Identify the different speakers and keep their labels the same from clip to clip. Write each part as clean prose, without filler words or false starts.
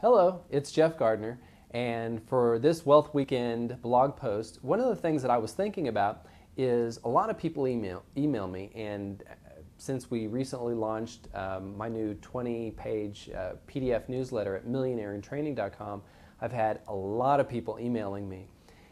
Speaker 1: Hello, it's Jeff Gardner, and for this Wealth Weekend blog post, one of the things that I was thinking about is a lot of people email me, and since we recently launched my new 20-page PDF newsletter at millionairetraining.com, I've had a lot of people emailing me,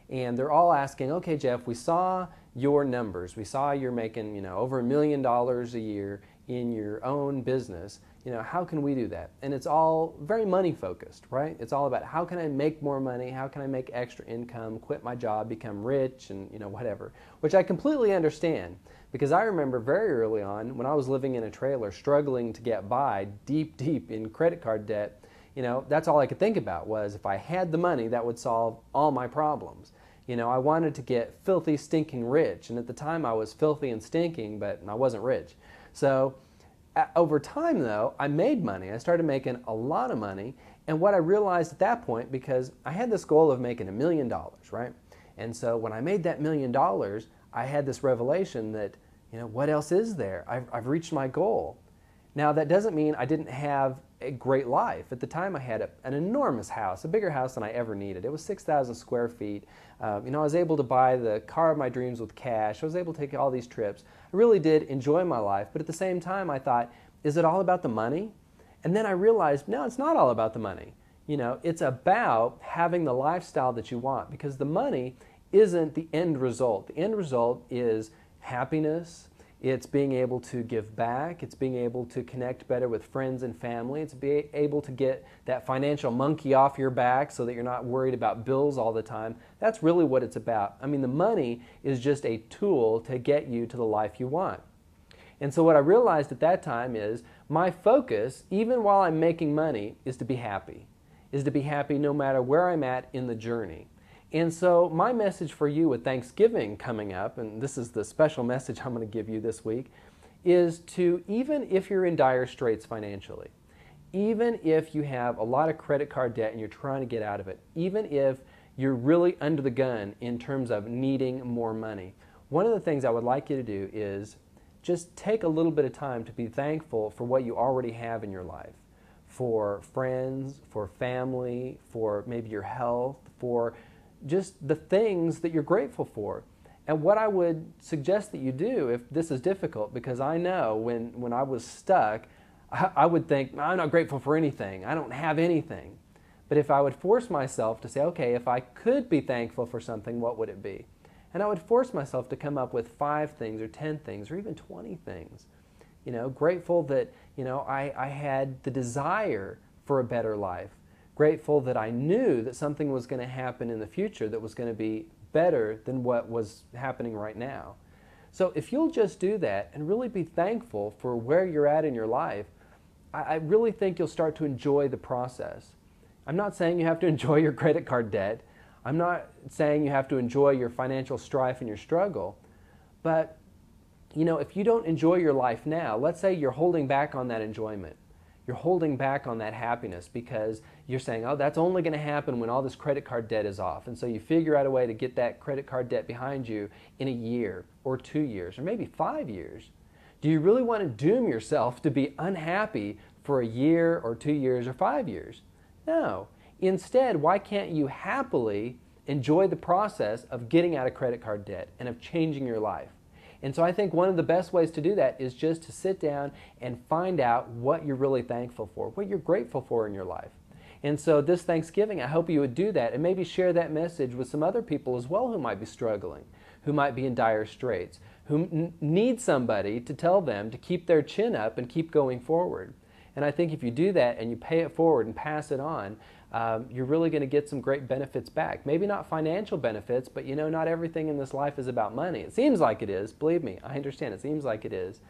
Speaker 1: and they're all asking, okay, Jeff, we saw your numbers. We saw you're making, over $1 million a year in your own business. How can we do that? And it's all very money focused, right? It's all about how can I make more money? How can I make extra income, quit my job, become rich, and whatever, which I completely understand, because I remember very early on when I was living in a trailer struggling to get by, deep in credit card debt. That's all I could think about was if I had the money, that would solve all my problems. I wanted to get filthy, stinking rich, and at the time I was filthy and stinking, but I wasn't rich. So over time, though, I made money. I started making a lot of money, and what I realized at that point, because I had this goal of making $1 million, right? And so when I made that $1 million, I had this revelation that, what else is there? I've reached my goal. Now, that doesn't mean I didn't have a great life. At the time, I had an enormous house, a bigger house than I ever needed. It was 6,000 square feet. I was able to buy the car of my dreams with cash. I was able to take all these trips. I really did enjoy my life, but at the same time, I thought, is it all about the money? And then I realized, no, it's not all about the money. It's about having the lifestyle that you want, because the money isn't the end result. The end result is happiness. It's being able to give back. It's being able to connect better with friends and family. It's being able to get that financial monkey off your back so that you're not worried about bills all the time. That's really what it's about. I mean, the money is just a tool to get you to the life you want. And so what I realized at that time is my focus, even while I'm making money, is to be happy. Is to be happy no matter where I'm at in the journey. And so my message for you with Thanksgiving coming up, and this is the special message I'm going to give you this week, is to, even if you're in dire straits financially, even if you have a lot of credit card debt and you're trying to get out of it, even if you're really under the gun in terms of needing more money, one of the things I would like you to do is just take a little bit of time to be thankful for what you already have in your life, for friends, for family, for maybe your health, for just the things that you're grateful for. And what I would suggest that you do, if this is difficult, because I know when I was stuck, I would think, I'm not grateful for anything. I don't have anything. But if I would force myself to say, okay, if I could be thankful for something, what would it be? And I would force myself to come up with 5 things or 10 things or even 20 things. Grateful that, I had the desire for a better life. Grateful that I knew that something was going to happen in the future that was going to be better than what was happening right now. So if you'll just do that and really be thankful for where you're at in your life, I really think you'll start to enjoy the process. I'm not saying you have to enjoy your credit card debt. I'm not saying you have to enjoy your financial strife and your struggle. But, if you don't enjoy your life now, let's say you're holding back on that enjoyment. You're holding back on that happiness because you're saying, oh, that's only going to happen when all this credit card debt is off. And so you figure out a way to get that credit card debt behind you in a year or 2 years or maybe 5 years. Do you really want to doom yourself to be unhappy for a year or 2 years or 5 years? No. Instead, why can't you happily enjoy the process of getting out of credit card debt and of changing your life? And so I think one of the best ways to do that is just to sit down and find out what you're really thankful for, what you're grateful for in your life. And so this Thanksgiving, I hope you would do that and maybe share that message with some other people as well who might be struggling, who might be in dire straits, who need somebody to tell them to keep their chin up and keep going forward. And I think if you do that and you pay it forward and pass it on, you're really going to get some great benefits back. Maybe not financial benefits, but not everything in this life is about money. It seems like it is. Believe me, I understand. It seems like it is.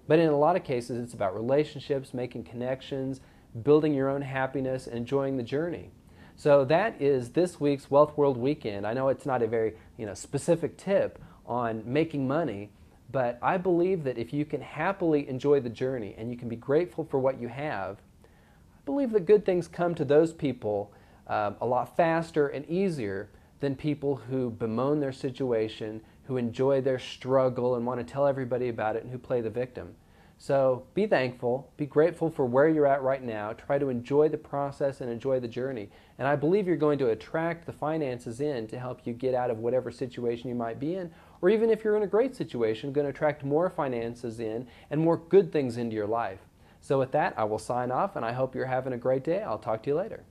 Speaker 1: But in a lot of cases, it's about relationships, making connections, building your own happiness, and enjoying the journey. So that is this week's Wealth World Weekend. I know it's not a very specific tip on making money, but I believe that if you can happily enjoy the journey and you can be grateful for what you have, I believe that good things come to those people a lot faster and easier than people who bemoan their situation, who enjoy their struggle and want to tell everybody about it, and who play the victim. So be thankful, be grateful for where you're at right now, try to enjoy the process and enjoy the journey. And I believe you're going to attract the finances in to help you get out of whatever situation you might be in, or even if you're in a great situation, going to attract more finances in and more good things into your life. So with that, I will sign off, and I hope you're having a great day. I'll talk to you later.